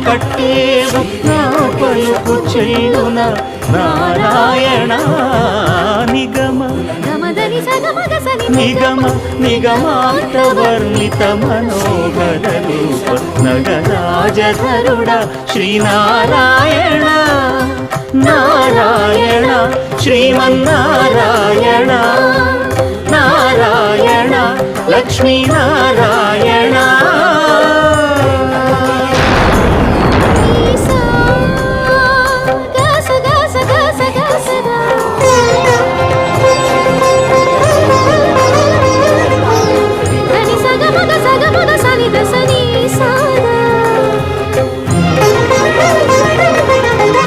కట్టేవు నా పలుకు చెల్లున నారాయణ నిగమ నిగమ నిగమాంతవర్ణిత మనోహర రూప నగరాజధరుడ శ్రీనారాయణ నారాయణ శ్రీమన్నారాయణ నారాయణ లక్ష్మీనారాయణ